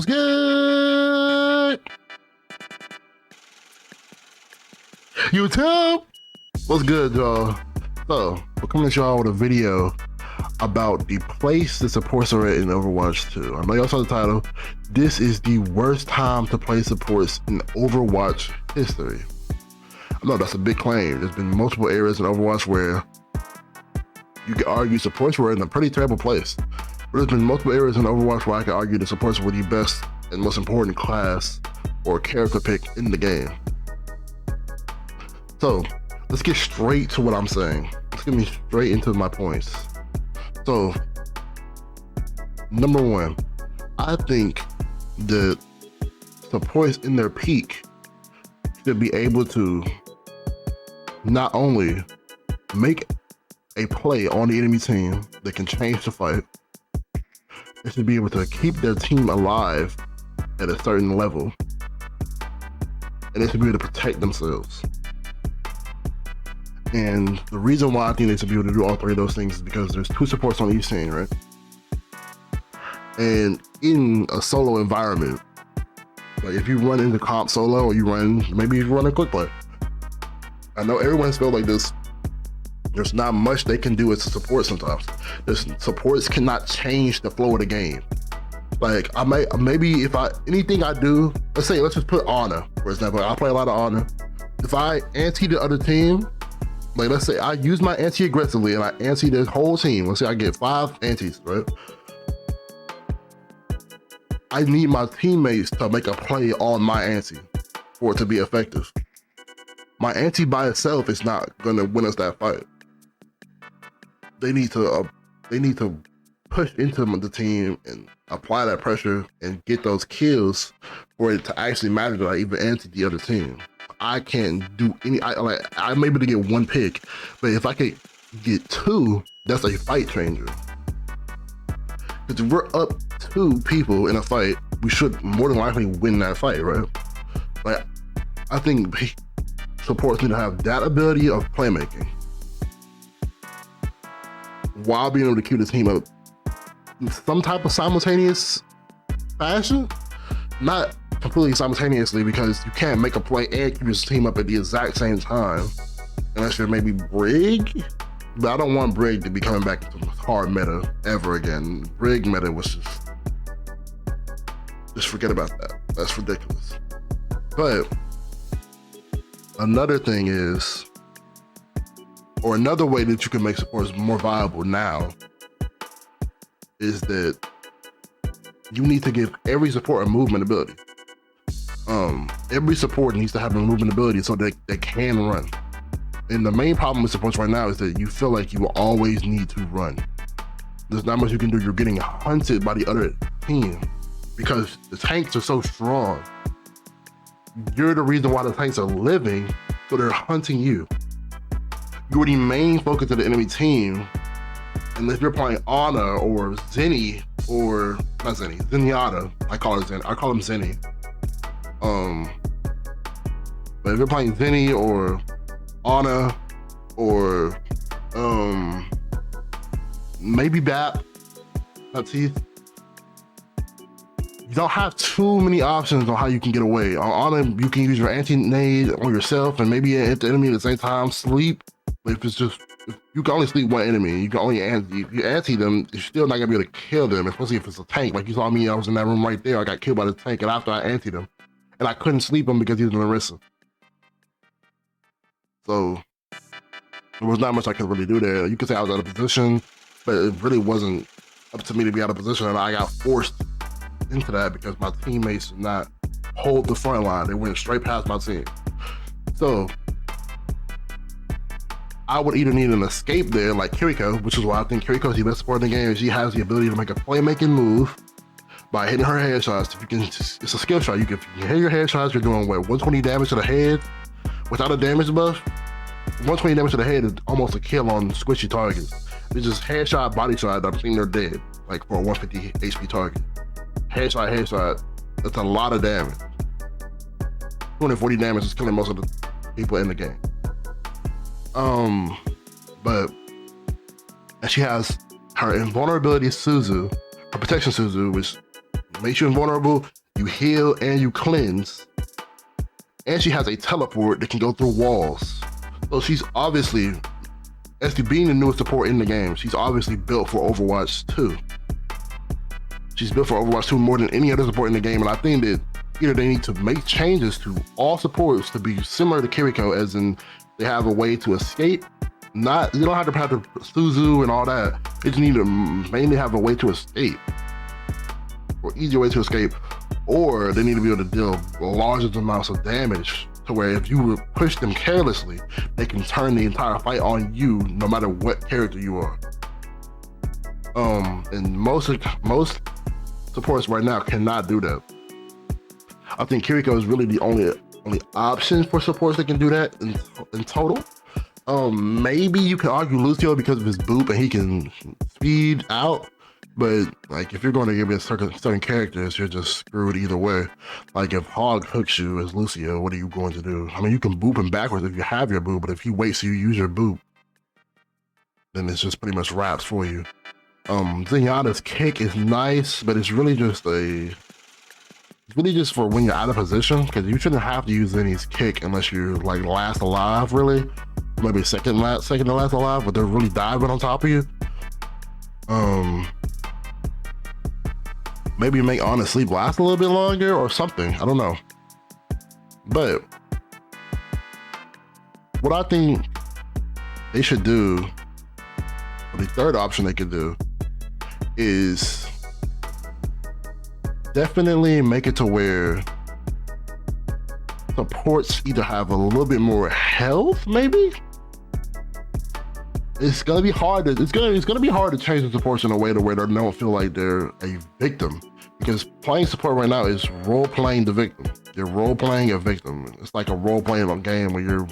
good? YouTube? What's good, y'all? So, we're coming to y'all with a video about the place the supports are at in Overwatch 2. I know y'all saw the title. This is the worst time to play supports in Overwatch history. I know that's a big claim. There's been multiple areas in Overwatch where you could argue supports were in a pretty terrible place. But there's been multiple areas in Overwatch where I could argue the supports were the best and most important class or character pick in the game. So let's get straight to what I'm saying. Let's get me straight into my points. So, number one, I think the supports in their peak should be able to not only make a play on the enemy team that can change the fight, they should be able to keep their team alive at a certain level, and they should be able to protect themselves. And the reason why I think they should be able to do all three of those things is because there's two supports on each team, right? And in a solo environment, like if you run into comp solo or maybe you run a quick play, I know everyone's felt like this. There's not much they can do as a support sometimes. Supports cannot change the flow of the game. Like anything I do, let's just put Honor, for example. I play a lot of Honor. If I anti the other team, like let's say I use my anti aggressively and I anti the whole team. Let's say I get 5 antis, right? I need my teammates to make a play on my anti for it to be effective. My anti by itself is not gonna win us that fight. They need to push into the team and apply that pressure and get those kills for it to actually matter that I even anti the other team. I can't do any. I'm able to get 1 pick, but if I could get 2, that's a fight changer. Because if we're up 2 people in a fight, we should more than likely win that fight, right? Like, I think supports need to have that ability of playmaking while being able to keep the team up in some type of simultaneous fashion. Not completely simultaneously, because you can't make a play and keep your team up at the exact same time unless you're maybe Brig. But I don't want Brig to be coming back to hard meta ever again. Brig meta was just forget about that. That's ridiculous. But another thing is, or another way that you can make supports more viable now, is that you need to give every support a movement ability. Every support needs to have a movement ability so that they can run. And the main problem with supports right now is that you feel like you will always need to run. There's not much you can do. You're getting hunted by the other team because the tanks are so strong. You're the reason why the tanks are living, so they're hunting you. You're the main focus of the enemy team. And if you're playing Ana or Zenny, or not Zenny, Zenyatta, I call him Zenny. But if you're playing Zenny or Ana or maybe Bap, Teeth, you don't have too many options on how you can get away. On Ana, you can use your anti-nade on yourself and maybe hit the enemy at the same time, sleep. But if you can only sleep one enemy, you can only anti them, you're still not gonna be able to kill them, especially if it's a tank. Like you saw me, I was in that room right there, I got killed by the tank, and after I antied him, and I couldn't sleep him because he was in Larissa. So there was not much I could really do there. You could say I was out of position, but it really wasn't up to me to be out of position, and I got forced into that because my teammates did not hold the front line. They went straight past my team. So I would either need an escape there like Kiriko, which is why I think Kiriko is the best support in the game. She has the ability to make a playmaking move by hitting her headshots. If you can, it's a skill shot. If you hit your headshots, you're doing what, 120 damage to the head without a damage buff? 120 damage to the head is almost a kill on squishy targets. It's just headshot, body shot, I'm thinking they're dead, like for a 150 HP target. Headshot, that's a lot of damage. 240 damage is killing most of the people in the game. But and she has her invulnerability Suzu, her protection Suzu, which makes you invulnerable, you heal, and you cleanse. And she has a teleport that can go through walls. So she's obviously, as to being the newest support in the game, she's obviously built for Overwatch 2. She's built for Overwatch 2 more than any other support in the game, and I think that either they need to make changes to all supports to be similar to Kiriko, as in they have a way to escape. You don't have to have the Suzu and all that. They just need to mainly have a way to escape, or easier way to escape, or they need to be able to deal larger amounts of damage to where if you push them carelessly, they can turn the entire fight on you no matter what character you are. And most supports right now cannot do that. I think Kiriko is really the only option for supports that can do that in total. Maybe you can argue Lucio because of his boop and he can speed out, but like if you're going to give it certain characters, you're just screwed either way. Like if Hog hooks you as Lucio, what are you going to do? I mean, you can boop him backwards if you have your boop, but if he waits till you use your boop, then it's just pretty much wraps for you. Zenyatta's kick is nice, but it's really just for when you're out of position, because you shouldn't have to use Zenya's kick unless you're like last alive, really. Maybe second to last alive, but they're really diving on top of you. Maybe make Ana sleep last a little bit longer or something. I don't know. But what I think they should do, or the third option they could do, is definitely make it to where supports either have a little bit more health, maybe. It's gonna be hard to change the supports in a way to where they don't feel like they're a victim, because playing support right now is role-playing the victim. You're role-playing a victim. It's like a role-playing game where you're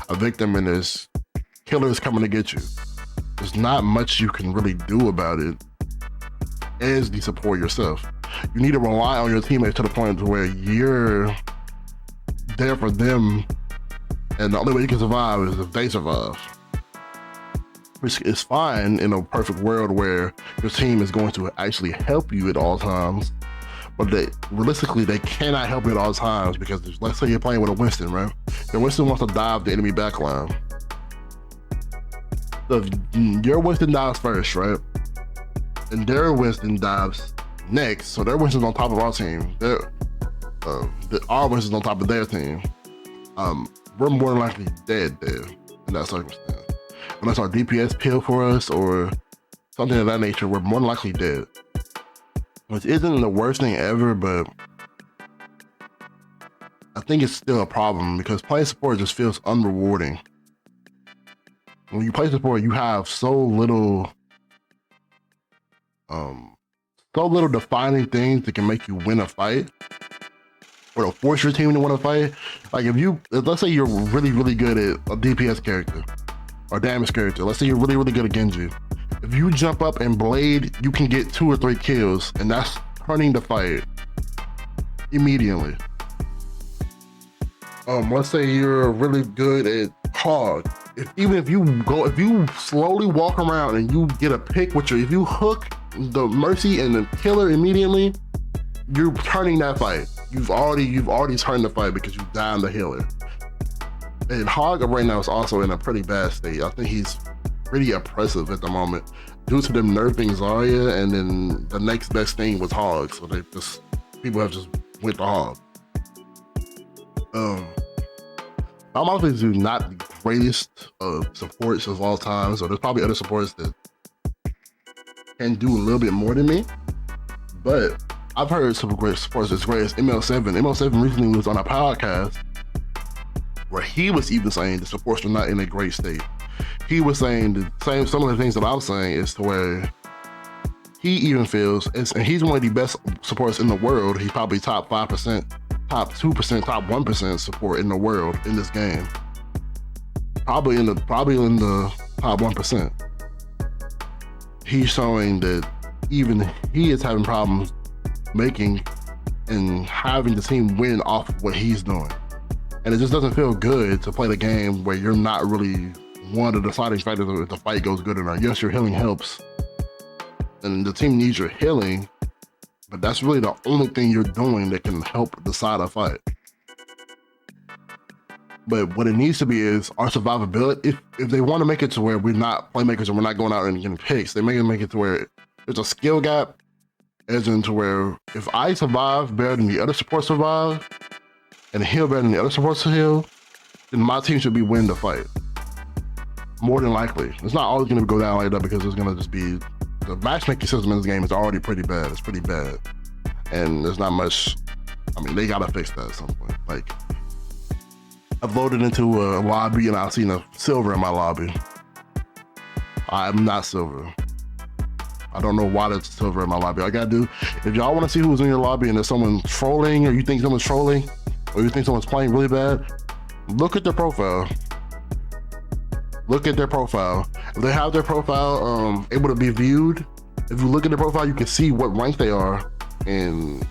a victim and there's killers coming to get you. There's not much you can really do about it as the support yourself. You need to rely on your teammates to the point to where you're there for them, and the only way you can survive is if they survive. Which is fine in a perfect world where your team is going to actually help you at all times, but realistically they cannot help you at all times, because let's say you're playing with a Winston, right? And Winston wants to dive the enemy backline. So your Winston dives first, right? And their Winston dives next, so their Winston's on top of our team. Our Winston's on top of their team. We're more than likely dead there in that circumstance. Unless our DPS peel for us or something of that nature, we're more than likely dead. Which isn't the worst thing ever, but I think it's still a problem because playing support just feels unrewarding. When you play support, you have so little defining things that can make you win a fight or to force your team to win a fight. Like let's say you're really, really good at a DPS character or damage character. Let's say you're really, really good at Genji. If you jump up and blade, you can get 2 or 3 kills, and that's turning the fight immediately. Let's say you're really good at Hog. If you slowly walk around and you get a pick with if you hook the Mercy and the killer immediately, you're turning that fight. You've already turned the fight because you downed the healer. And Hog right now is also in a pretty bad state. I think he's pretty oppressive at the moment due to them nerfing Zarya, and then the next best thing was Hog. So people have just went to Hog. I'm obviously not the greatest supports of all time, so there's probably other supports that can do a little bit more than me. But I've heard some great supports as great as ML7. ML7 recently was on a podcast where he was even saying the supports are not in a great state. He was saying some of the things that I'm saying is to where he even feels, and he's one of the best supports in the world. He's probably top 5%, top 2%, top 1% support in the world in this game. Probably in the top 1%. He's showing that even he is having problems making and having the team win off of what he's doing. And it just doesn't feel good to play the game where you're not really one of the deciding factors if the fight goes good or not. Yes, your healing helps, and the team needs your healing, But that's really the only thing you're doing that can help decide a fight. But what it needs to be is our survivability. If they want to make it to where we're not playmakers and we're not going out and getting picks, they make it to where there's a skill gap, as in to where if I survive better than the other supports survive and heal better than the other supports heal, then my team should be winning the fight. More than likely. It's not always going to go down like that because there's going to just be, the matchmaking system in this game is already pretty bad. It's pretty bad. And there's not much, I mean, they got to fix that at some point. Like, I've loaded into a lobby and I've seen a silver in my lobby. I'm not silver. I don't know why there's silver in my lobby. All I gotta do, if y'all wanna see who's in your lobby and there's someone trolling, or you think someone's trolling, or you think someone's playing really bad, look at their profile. Look at their profile. If they have their profile able to be viewed, if you look at their profile, you can see what rank they are. And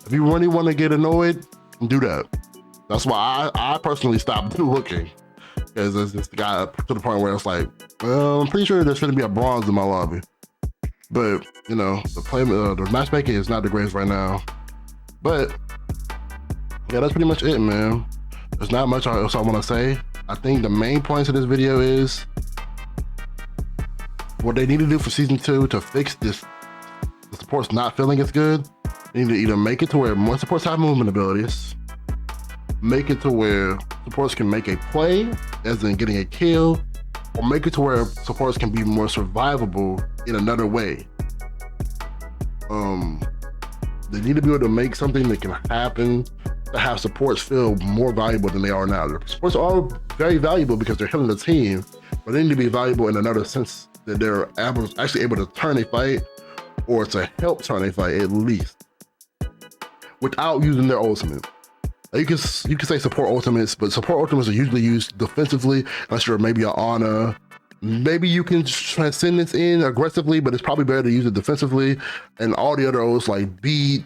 if you really wanna get annoyed, do that. That's why I personally stopped looking, because there's this guy to the point where it's like, well, I'm pretty sure there shouldn't be a bronze in my lobby. But, you know, the matchmaking is not the greatest right now. But, yeah, that's pretty much it, man. There's not much else I want to say. I think the main points of this video is what they need to do for Season 2 to fix this, the supports not feeling as good. They need to either make it to where more supports have movement abilities, make it to where supports can make a play, as in getting a kill, or make it to where supports can be more survivable in another way. They need to be able to make something that can happen to have supports feel more valuable than they are now. The supports are very valuable because they're healing the team, but they need to be valuable in another sense, that they're actually able to turn a fight, or to help turn a fight at least, without using their ultimate. You can say support ultimates, but support ultimates are usually used defensively, unless you're maybe an Ana. Maybe you can transcendence in aggressively, but it's probably better to use it defensively. And all the other O's like Beat,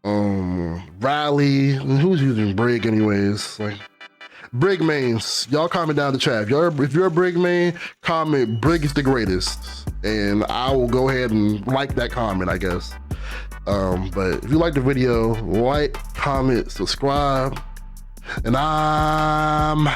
Rally, and who's using Brig anyways? Like Brig mains, y'all comment down in the chat. If you're a Brig main, comment Brig is the greatest, and I will go ahead and like that comment, I guess. But if you like the video, like, comment, subscribe, and I'm